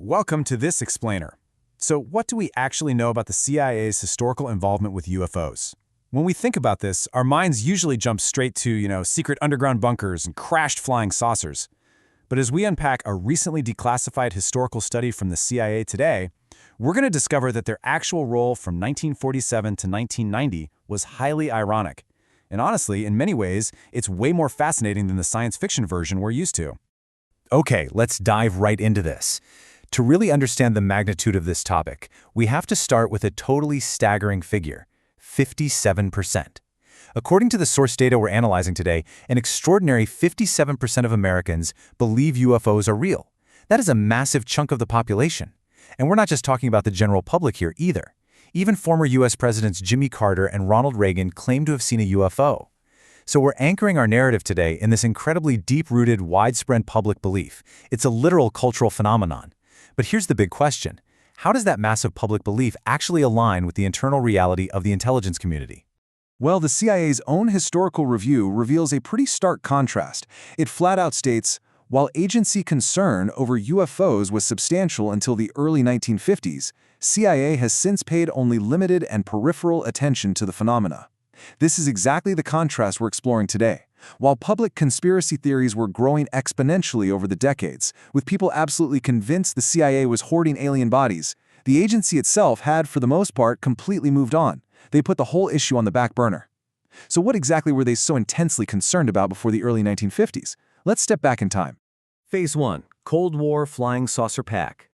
Welcome to this explainer. So what do we actually know about the CIA's historical involvement with UFOs? When we think about this, our minds usually jump straight to, secret underground bunkers and crashed flying saucers. But as we unpack a recently declassified historical study from the CIA today, we're going to discover that their actual role from 1947 to 1990 was highly ironic. And honestly, in many ways, it's way more fascinating than the science fiction version we're used to. Okay, let's dive right into this. To really understand the magnitude of this topic, we have to start with a totally staggering figure: 57%. According to the source data we're analyzing today, an extraordinary 57% of Americans believe UFOs are real. That is a massive chunk of the population. And we're not just talking about the general public here either. Even former U.S. Presidents Jimmy Carter and Ronald Reagan claimed to have seen a UFO. So we're anchoring our narrative today in this incredibly deep-rooted, widespread public belief. It's a literal cultural phenomenon. But here's the big question. How does that massive public belief actually align with the internal reality of the intelligence community? Well, the CIA's own historical review reveals a pretty stark contrast. It flat out states, while agency concern over UFOs was substantial until the early 1950s, CIA has since paid only limited and peripheral attention to the phenomena. This is exactly the contrast we're exploring today. While public conspiracy theories were growing exponentially over the decades, with people absolutely convinced the CIA was hoarding alien bodies, the agency itself had, for the most part, completely moved on. They put the whole issue on the back burner. So what exactly were they so intensely concerned about before the early 1950s? Let's step back in time. Phase 1. Cold War Flying Saucer Pack.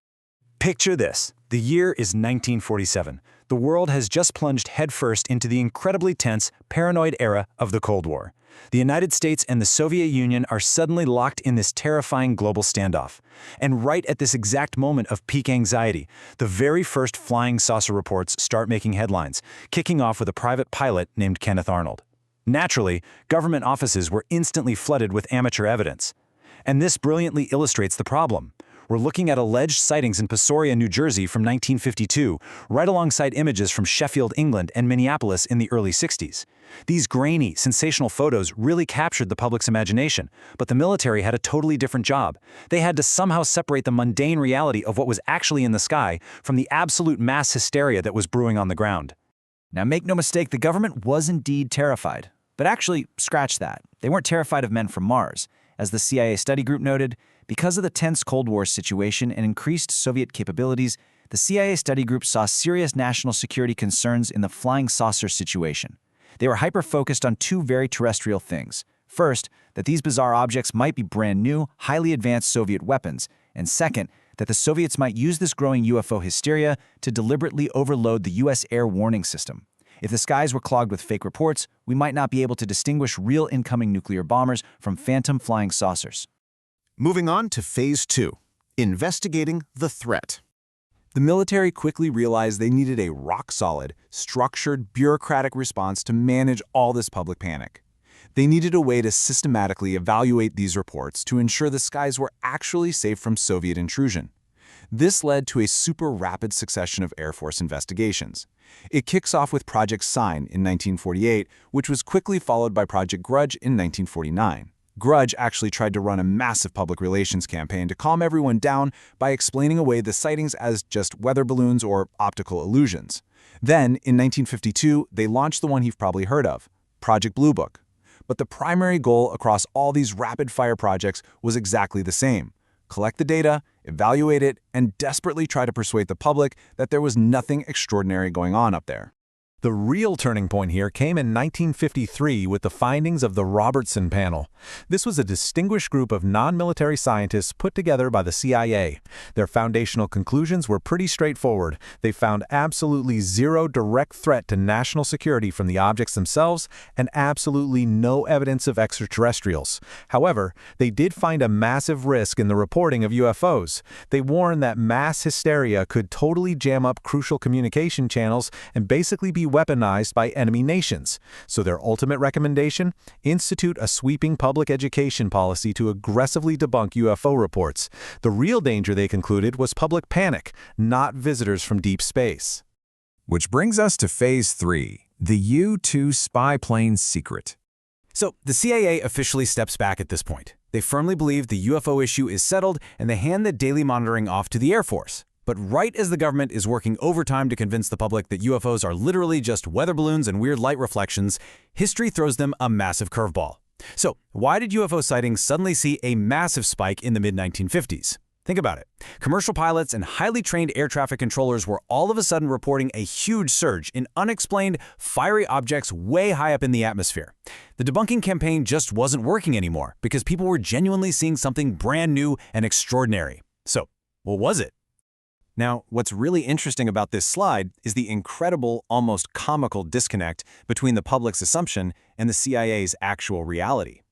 Picture this. The year is 1947. The world has just plunged headfirst into the incredibly tense, paranoid era of the Cold War. The United States and the Soviet Union are suddenly locked in this terrifying global standoff. And right at this exact moment of peak anxiety, the very first flying saucer reports start making headlines, kicking off with a private pilot named Kenneth Arnold. Naturally, government offices were instantly flooded with amateur evidence. And this brilliantly illustrates the problem. We're looking at alleged sightings in Peoria, New Jersey from 1952, right alongside images from Sheffield, England, and Minneapolis in the early 60s. These grainy, sensational photos really captured the public's imagination, but the military had a totally different job. They had to somehow separate the mundane reality of what was actually in the sky from the absolute mass hysteria that was brewing on the ground. Now make no mistake, the government was indeed terrified. But actually, scratch that. They weren't terrified of men from Mars. As the CIA study group noted, because of the tense Cold War situation and increased Soviet capabilities, the CIA study group saw serious national security concerns in the flying saucer situation. They were hyper-focused on two very terrestrial things. First, that these bizarre objects might be brand new, highly advanced Soviet weapons, and second, that the Soviets might use this growing UFO hysteria to deliberately overload the U.S. air warning system. If the skies were clogged with fake reports, we might not be able to distinguish real incoming nuclear bombers from phantom flying saucers. Moving on to Phase 2, investigating the threat. The military quickly realized they needed a rock-solid, structured, bureaucratic response to manage all this public panic. They needed a way to systematically evaluate these reports to ensure the skies were actually safe from Soviet intrusion. This led to a super rapid succession of Air Force investigations. It kicks off with Project Sign in 1948, which was quickly followed by Project Grudge in 1949. Grudge actually tried to run a massive public relations campaign to calm everyone down by explaining away the sightings as just weather balloons or optical illusions. Then, in 1952, they launched the one you've probably heard of, Project Blue Book. But the primary goal across all these rapid-fire projects was exactly the same: collect the data, evaluate it, and desperately try to persuade the public that there was nothing extraordinary going on up there. The real turning point here came in 1953 with the findings of the Robertson Panel. This was a distinguished group of non-military scientists put together by the CIA. Their foundational conclusions were pretty straightforward. They found absolutely zero direct threat to national security from the objects themselves and absolutely no evidence of extraterrestrials. However, they did find a massive risk in the reporting of UFOs. They warned that mass hysteria could totally jam up crucial communication channels and basically be weaponized by enemy nations. So their ultimate recommendation? Institute a sweeping public education policy to aggressively debunk UFO reports. The real danger, they concluded, was public panic, not visitors from deep space. Which brings us to Phase 3, the U-2 spy plane secret. So the CIA officially steps back at this point. They firmly believe the UFO issue is settled and they hand the daily monitoring off to the Air Force. But right as the government is working overtime to convince the public that UFOs are literally just weather balloons and weird light reflections, history throws them a massive curveball. So, why did UFO sightings suddenly see a massive spike in the mid-1950s? Think about it. Commercial pilots and highly trained air traffic controllers were all of a sudden reporting a huge surge in unexplained, fiery objects way high up in the atmosphere. The debunking campaign just wasn't working anymore because people were genuinely seeing something brand new and extraordinary. So, what was it? Now, what's really interesting about this slide is the incredible, almost comical disconnect between the public's assumption and the CIA's actual reality.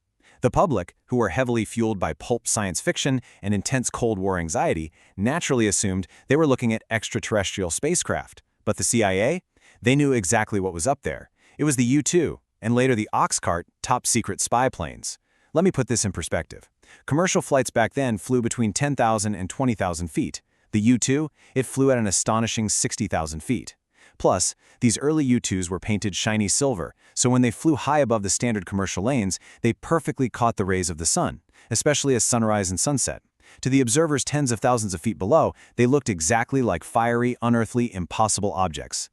The public, who were heavily fueled by pulp science fiction and intense Cold War anxiety, naturally assumed they were looking at extraterrestrial spacecraft. But the CIA? They knew exactly what was up there. It was the U-2, and later the Oxcart, top-secret spy planes. Let me put this in perspective. Commercial flights back then flew between 10,000 and 20,000 feet. The U-2, it flew at an astonishing 60,000 feet. Plus, these early U-2s were painted shiny silver, so when they flew high above the standard commercial lanes, they perfectly caught the rays of the sun, especially at sunrise and sunset. To the observers tens of thousands of feet below, they looked exactly like fiery, unearthly, impossible objects.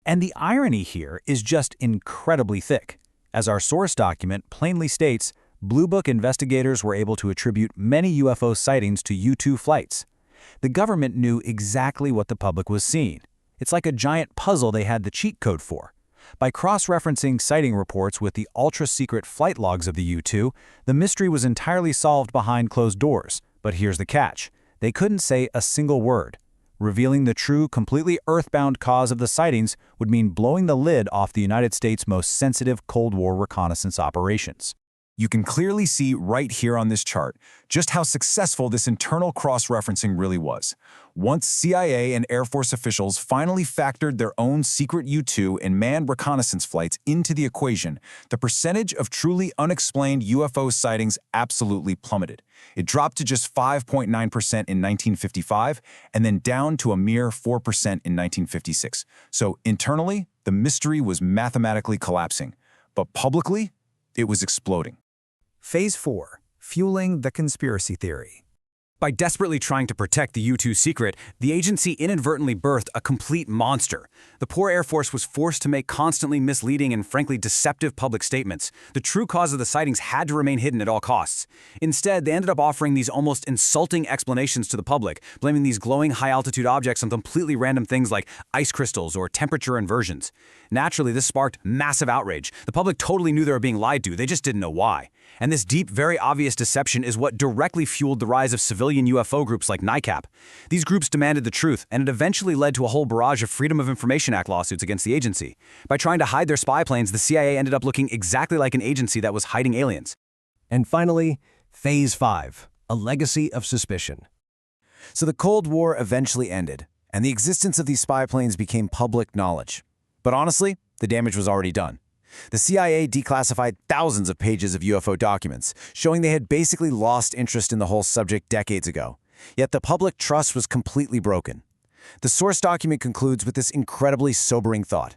And the irony here is just incredibly thick. As our source document plainly states, Blue Book investigators were able to attribute many UFO sightings to U-2 flights. The government knew exactly what the public was seeing. It's like a giant puzzle they had the cheat code for. By cross-referencing sighting reports with the ultra-secret flight logs of the U-2, the mystery was entirely solved behind closed doors. But here's the catch. They couldn't say a single word. Revealing the true, completely earthbound cause of the sightings would mean blowing the lid off the United States' most sensitive Cold War reconnaissance operations. You can clearly see right here on this chart just how successful this internal cross-referencing really was. Once CIA and Air Force officials finally factored their own secret U-2 and manned reconnaissance flights into the equation, the percentage of truly unexplained UFO sightings absolutely plummeted. It dropped to just 5.9% in 1955 and then down to a mere 4% in 1956. So internally, the mystery was mathematically collapsing, but publicly, it was exploding. Phase 4. Fueling the conspiracy theory. By desperately trying to protect the U-2 secret, the agency inadvertently birthed a complete monster. The poor Air Force was forced to make constantly misleading and frankly deceptive public statements. The true cause of the sightings had to remain hidden at all costs. Instead, they ended up offering these almost insulting explanations to the public, blaming these glowing high-altitude objects on completely random things like ice crystals or temperature inversions. Naturally, this sparked massive outrage. The public totally knew they were being lied to, they just didn't know why. And this deep, very obvious deception is what directly fueled the rise of civilian UFO groups like NICAP. These groups demanded the truth, and it eventually led to a whole barrage of Freedom of Information Act lawsuits against the agency. By trying to hide their spy planes, the CIA ended up looking exactly like an agency that was hiding aliens. And finally, Phase 5. A legacy of suspicion. So the Cold War eventually ended, and the existence of these spy planes became public knowledge. But honestly, the damage was already done. The CIA declassified thousands of pages of UFO documents, showing they had basically lost interest in the whole subject decades ago. Yet the public trust was completely broken. The source document concludes with this incredibly sobering thought.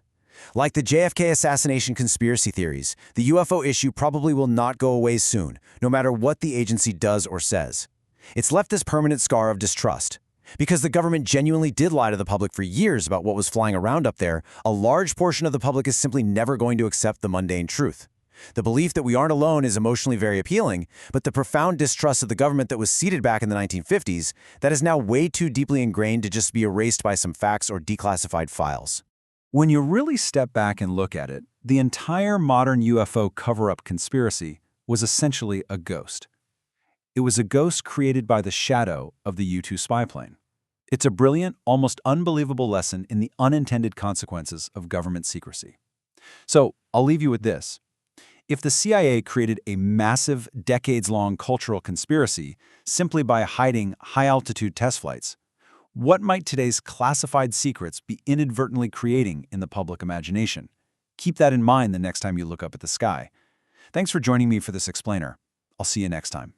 Like the JFK assassination conspiracy theories, the UFO issue probably will not go away soon, no matter what the agency does or says. It's left this permanent scar of distrust. Because the government genuinely did lie to the public for years about what was flying around up there, a large portion of the public is simply never going to accept the mundane truth. The belief that we aren't alone is emotionally very appealing, but the profound distrust of the government that was seeded back in the 1950s, that is now way too deeply ingrained to just be erased by some facts or declassified files. When you really step back and look at it, the entire modern UFO cover-up conspiracy was essentially a ghost. It was a ghost created by the shadow of the U-2 spy plane. It's a brilliant, almost unbelievable lesson in the unintended consequences of government secrecy. So, I'll leave you with this. If the CIA created a massive, decades-long cultural conspiracy simply by hiding high-altitude test flights, what might today's classified secrets be inadvertently creating in the public imagination? Keep that in mind the next time you look up at the sky. Thanks for joining me for this explainer. I'll see you next time.